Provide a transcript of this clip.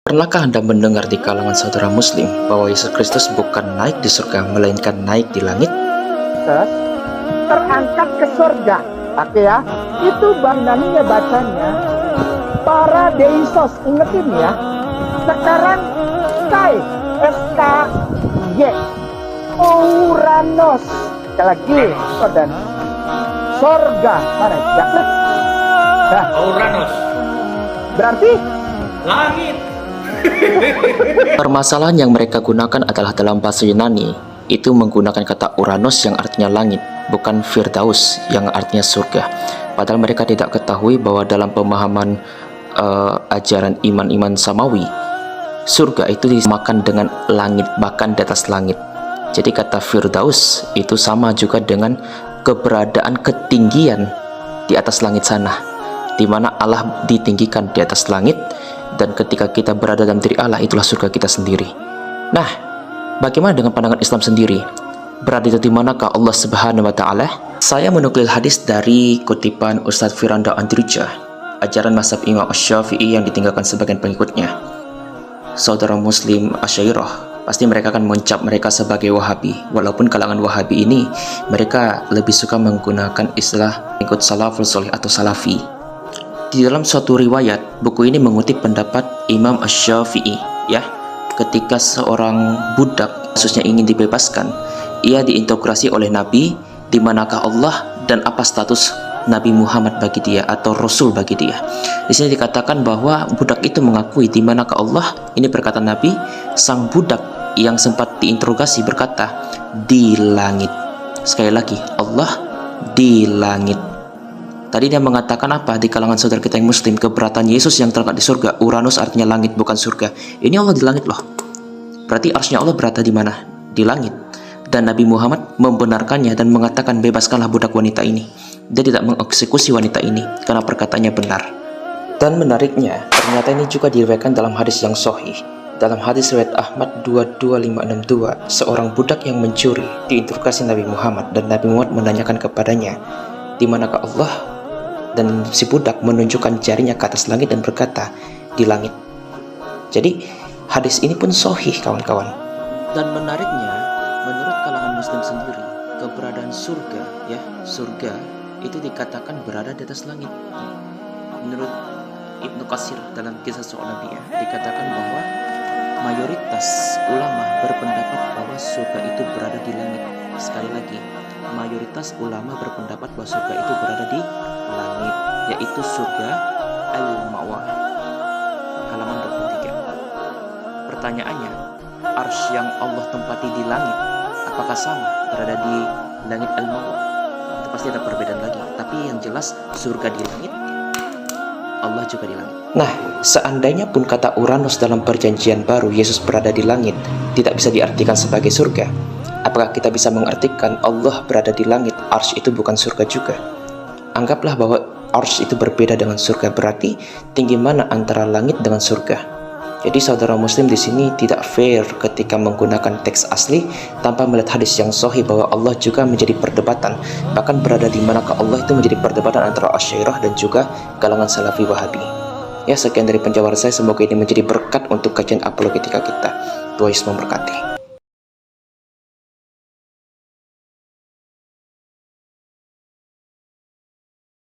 Pernahkah Anda mendengar di kalangan saudara muslim bahwa Yesus Kristus bukan naik di surga, melainkan naik di langit? Terangkat ke surga. Pakai ya. Itu Bang Daninya bacanya. Para deisos, ingetin ya. Sekarang sky, S-K-Y. Uranus. Sekali lagi, saudara. Surga. Mana? Ya, nah. Uranus. Berarti Langit. Permasalahan yang mereka gunakan adalah dalam bahasa Yunani, itu menggunakan kata Uranus yang artinya langit, bukan Firdaus yang artinya surga. Padahal mereka tidak ketahui bahwa dalam pemahaman ajaran iman-iman samawi, surga itu disamakan dengan langit, bahkan di atas langit. Jadi kata Firdaus itu sama juga dengan keberadaan ketinggian di atas langit sana, di mana Allah ditinggikan di atas langit, dan ketika kita berada dalam diri Allah, itulah surga kita sendiri. Nah, bagaimana dengan pandangan Islam sendiri? Berada di manakah Allah Subhanahu wa Ta'ala? Saya menukil hadis dari kutipan Ustadz Firanda Andrija, ajaran mazhab Imam Asy-Syafi'i yang ditinggalkan sebagian pengikutnya. Saudara Muslim Asy'ariyah, pasti mereka akan mencap mereka sebagai Wahabi. Walaupun kalangan Wahabi ini, mereka lebih suka menggunakan istilah ikut salaful soleh atau salafi. Di dalam suatu riwayat, buku ini mengutip pendapat Imam Asy-Syafi'i, ya, ketika seorang budak kasusnya ingin dibebaskan, ia diinterogasi oleh Nabi, di manakah Allah dan apa status Nabi Muhammad bagi dia atau Rasul bagi dia. Di sini dikatakan bahwa budak itu mengakui di manakah Allah. Ini perkataan Nabi. Sang budak yang sempat diinterogasi berkata, di langit. Sekali lagi, Allah di langit. Tadi dia mengatakan apa di kalangan saudara kita yang muslim, keberatan Yesus yang terangkat di surga. Uranus artinya langit, bukan surga. Ini Allah di langit loh. Berarti arsy-Nya Allah berada di mana? Di langit. Dan Nabi Muhammad membenarkannya dan mengatakan, bebaskanlah budak wanita ini. Dia tidak mengeksekusi wanita ini karena perkataannya benar. Dan menariknya, ternyata ini juga diriwayatkan dalam hadis yang sahih. Dalam hadis riwayat Ahmad 22562, seorang budak yang mencuri diinterogasi Nabi Muhammad, dan Nabi Muhammad menanyakan kepadanya, di manakah Allah? Dan si budak menunjukkan jarinya ke atas langit dan berkata, di langit. Jadi hadis ini pun sahih, kawan-kawan. Dan menariknya, menurut kalangan muslim sendiri, keberadaan surga, ya, surga itu dikatakan berada di atas langit. Menurut Ibnu Katsir dalam kisah seorang nabi, ya, dikatakan bahwa mayoritas ulama berpendapat bahwa surga itu berada di langit. Sekali lagi, mayoritas ulama berpendapat bahwa surga itu berada di langit, yaitu surga Al-Ma'wa, halaman 23. Pertanyaannya, arsy yang Allah tempati di langit, apakah sama berada di langit Al-Ma'wa? Itu pasti ada perbedaan lagi. Tapi yang jelas surga di langit, Allah juga di langit. Nah, seandainya pun kata Uranus dalam perjanjian baru Yesus berada di langit tidak bisa diartikan sebagai surga, apakah kita bisa mengartikan Allah berada di langit, arsy itu bukan surga juga? Anggaplah bahwa arsy itu berbeda dengan surga, berarti tinggi mana antara langit dengan surga? Jadi saudara muslim di sini tidak fair ketika menggunakan teks asli tanpa melihat hadis yang sahih bahwa Allah juga menjadi perdebatan. Bahkan berada di manakah Allah itu menjadi perdebatan antara Asy'ariyah dan juga kalangan Salafi Wahabi. Ya, sekian dari penjelasan saya, semoga ini menjadi berkat untuk kajian apologetika kita. Tuhan Yesus memberkati.